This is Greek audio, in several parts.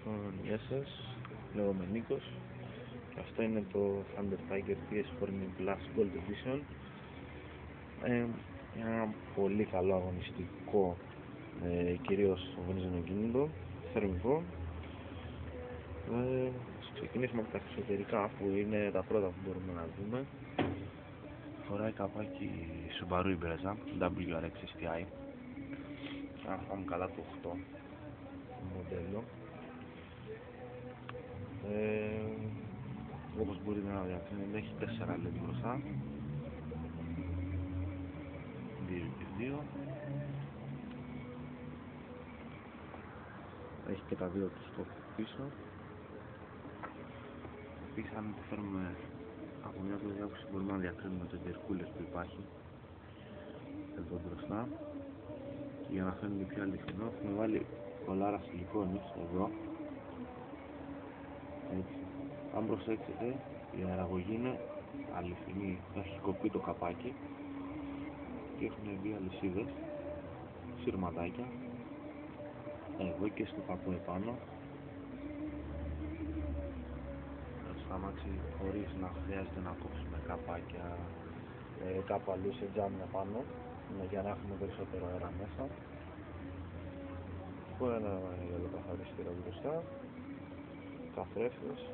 Λοιπόν, γεια σας, λέγομαι Νίκος και αυτό είναι το Thunder Tiger PS4 Mini Plus Gold Edition. Ένα πολύ καλό αγωνιστικό, κυρίως βενζινοκίνητο, θερμικό. Ξεκινήσουμε από τα εξωτερικά που είναι τα πρώτα που μπορούμε να δούμε. Φοράει καπάκι Subaru Impreza WRX STI. Αν πάμε καλά το 8 μοντέλο. Όπως μπορείτε να διακρίνετε, έχει 4 LED μπροστά, 2x2, έχει και τα δύο του στόπ πίσω. Επίσης, αν το φέρουμε από μια άλλη διάποση, μπορούμε να διακρίνουμε το intercooler που υπάρχει εδώ μπροστά. Και για να φαίνεται πιο αληθινό, έχουμε βάλει κολάρα σιλικόνης εδώ. Έτσι. Αν προσέξετε, η αεραγωγή είναι αληθινή, έχει κοπεί το καπάκι και έχουν μπει αλυσίδες, σύρματάκια εδώ και στο καπό επάνω. Στο αμάξι χωρίς να χρειάζεται να κόψουμε καπάκια κάπου αλλού σε τζάμια πάνω, για να έχουμε περισσότερο αέρα μέσα. Έχω ένα γυαλοκαθαριστήρα μπροστά, καθρέφτες,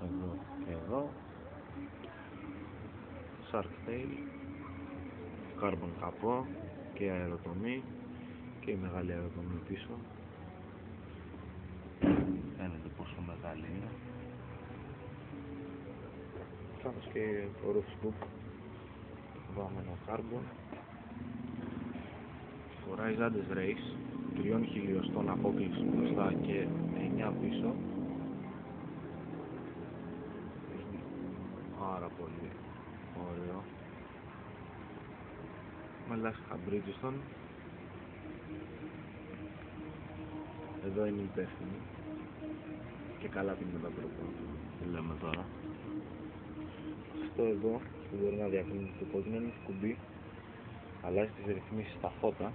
εδώ και εδώ, Shark Tail, Carbon καπό και αεροτομή και η μεγάλη αεροτομή πίσω. Φαίνεται πόσο μεγάλη είναι. Κάπως και το roof scoop βάμενο Carbon. Φοράει ζάντες race 3 χιλιοστών απόκληση μπροστά και 9 πίσω. Έχει πάρα πολύ ωραίο. Με λάστιχα Bridgestone. Εδώ είναι υπεύθυνη και καλά την μετατροπή που λέμε τώρα. Αυτό εδώ που μπορεί να διακρίνει το κόκκινο είναι το κουμπί, αλλάζει τις ρυθμίσεις στα φώτα.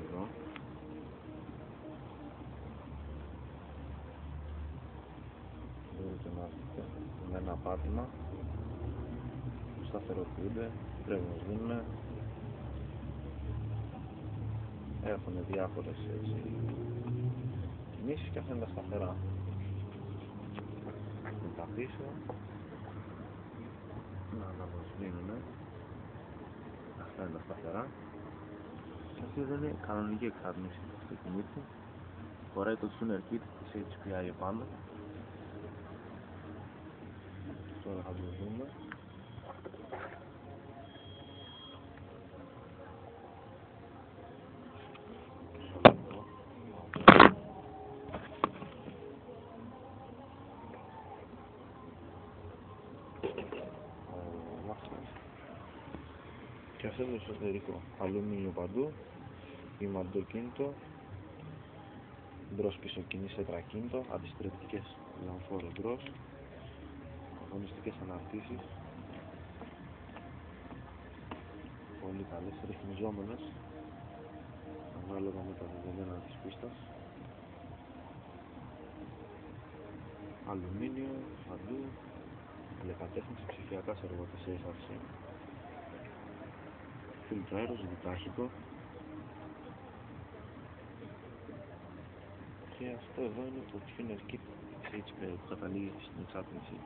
Εδώ μπορείτε να δείτε με ένα πάτημα που σταθεροποιούνται, τρεμοζούν, έχουν διάφορες κινήσεις και αυτά είναι τα σταθερά. Με τα πίσω να αναβοσβήνουνε, αυτά είναι τα σταθερά. Και αυτή εδώ είναι κανονική εξάτμιση του αυτοκινήτου. Φοράει το tuner kit της HPI επάνω. Τώρα θα το δούμε. Και αυτό είναι το εσωτερικό, αλουμίνιο παντού, ημαντοκίνητο, μπρος πίσω κινήσεις τετρακίνητο, αντιστρεπτικές λαμφόρο μπρος, αγωνιστικές αναρτήσεις, πολύ καλές, ρυθμιζόμενες ανάλογα με τα δεδομένα της πίστας, αλουμίνιο παντού, μπλεκατέχνηση, ψηφιακά σερβότες SRC, φίλτρο αέρος, διτάχυτο. Και αυτό εδώ είναι το tuner kit της HPI που καταλήγει στην εξάτμιση.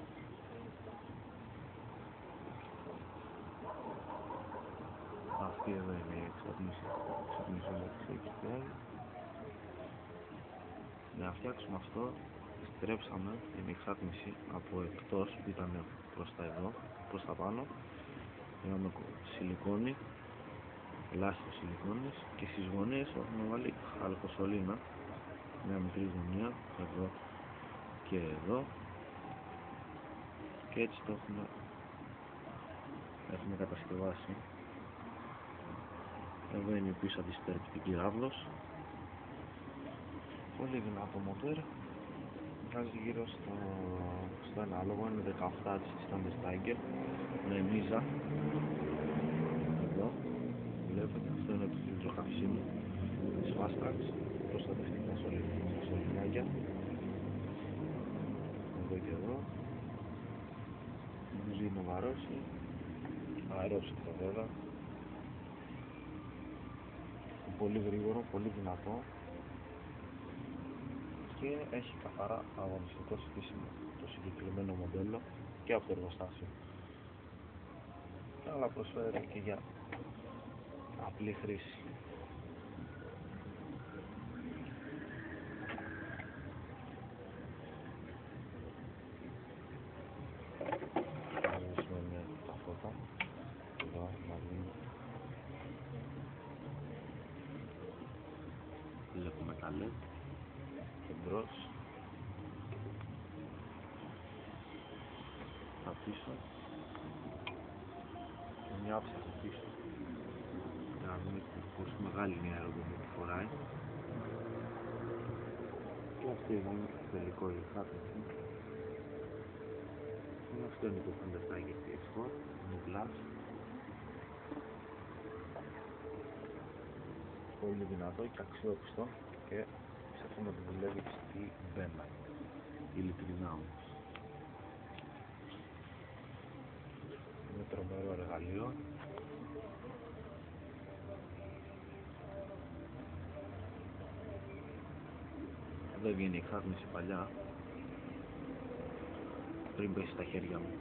Αυτή εδώ είναι η εξάτμιση της HPI. Για να φτιάξουμε αυτό στρέψαμε την εξάτμιση από εκτός που ήταν προς τα εδώ, προς τα πάνω. Είχαμε σιλικόνη, λάστιχο σιλικόνης και στις γωνίες έχουμε βάλει χαλκοσολίνα, μια μικρή γωνία εδώ και εδώ, και έτσι το έχουμε κατασκευάσει. Εδώ είναι η πίσω αντιστρεπτική ράβλος, πολύ δυνατό μοτέρ, βγάζει γύρω στο ένα άλογο, είναι 17 της Thunder Tiger με μίζα. εδώ. Βλέπετε, αυτό είναι το φίλτρο καυσίμου της Fastrax, προστατευτικά σωληνάκια. Εδώ και εδώ. Μπουζί είναι βαρώσει, αερόψυχο βέβαια. Πολύ γρήγορο, πολύ δυνατό και έχει καθαρά αγωνιστικό στήσιμο το συγκεκριμένο μοντέλο και από το εργοστάσιο, αλλά προσφέρεται και για απλή χρήση. Θα δώσουμε τα φώτα εδώ να δούμε. Βλέπουμε τα LED εμπρός, τα πίσω και μια άψα από πίσω για να δούμε πόσο μεγάλη είναι η αεροδομή που φοράει. Και αυτό είναι το τελικό ηχάθμιση. Αυτό είναι το Thundertiger TX4, είναι Blast. Πολύ δυνατό και αξιόπιστο και ψεύδομαι ότι δουλεύει στη μπένα, ειλικρινά όμως. Είναι τρομερό εργαλείο. Εδώ έβγαινε η χάρμιση παλιά, πριν πέσει στα χέρια μου.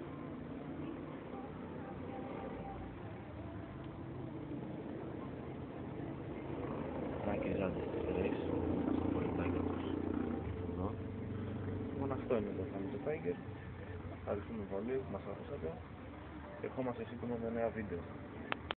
Νάκης Ζάντες 4S, στο Thundertiger όπως εδώ. Λοιπόν, αυτό είναι το Thundertiger. Ευχαριστούμε πολύ που μας ακούσατε. Ερχόμαστε σύντομα με νέα βίντεο.